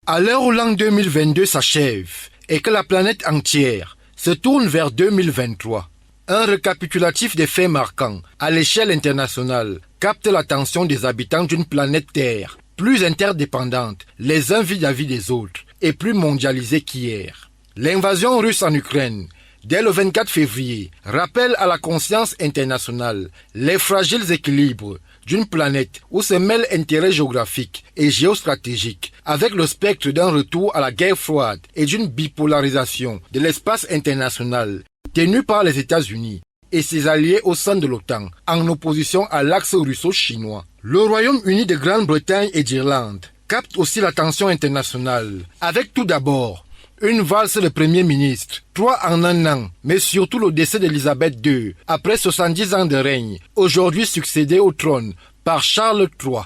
À l'heure où l'an 2022 s'achève et que la planète entière se tourne vers 2023, un récapitulatif des faits marquants à l'échelle internationale capte l'attention des habitants d'une planète Terre plus interdépendante les uns vis-à-vis des autres et plus mondialisée qu'hier. L'invasion russe en Ukraine, dès le 24 février, rappelle à la conscience internationale les fragiles équilibres d'une planète où se mêlent intérêts géographiques et géostratégiques avec le spectre d'un retour à la guerre froide et d'une bipolarisation de l'espace international tenu par les États-Unis et ses alliés au sein de l'OTAN en opposition à l'axe russo-chinois. Le Royaume-Uni de Grande-Bretagne et d'Irlande capte aussi l'attention internationale avec tout d'abord une valse de Premier ministre, 3 en un an, mais surtout le décès d'Elisabeth II, après 70 ans de règne, aujourd'hui succédé au trône par Charles III.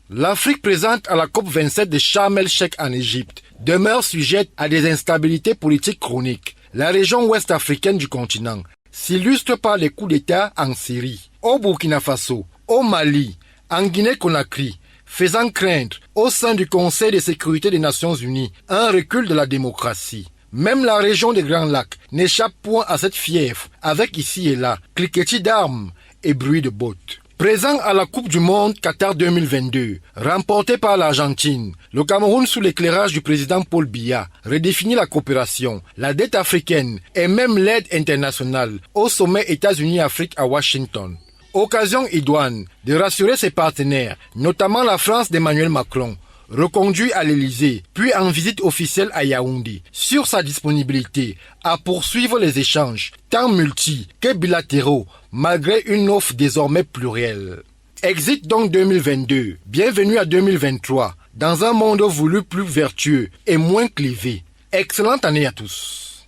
L'Afrique présente à la COP27 de Sharm el-Sheikh en Égypte demeure sujette à des instabilités politiques chroniques. La région ouest africaine du continent s'illustre par les coups d'État en Syrie, au Burkina Faso, au Mali, en Guinée-Conakry, faisant craindre au sein du Conseil de sécurité des Nations Unies un recul de la démocratie. Même la région des Grands Lacs n'échappe point à cette fièvre, avec ici et là cliquetis d'armes et bruit de bottes. Présent à la Coupe du Monde Qatar 2022, remportée par l'Argentine, le Cameroun sous l'éclairage du président Paul Biya redéfinit la coopération, la dette africaine et même l'aide internationale au sommet États-Unis-Afrique à Washington. Occasion idoine de rassurer ses partenaires, notamment la France d'Emmanuel Macron, reconduit à l'Élysée, puis en visite officielle à Yaoundé, sur sa disponibilité à poursuivre les échanges, tant multi que bilatéraux, malgré une offre désormais plurielle. Exit donc 2022, bienvenue à 2023, dans un monde voulu plus vertueux et moins clivé. Excellente année à tous.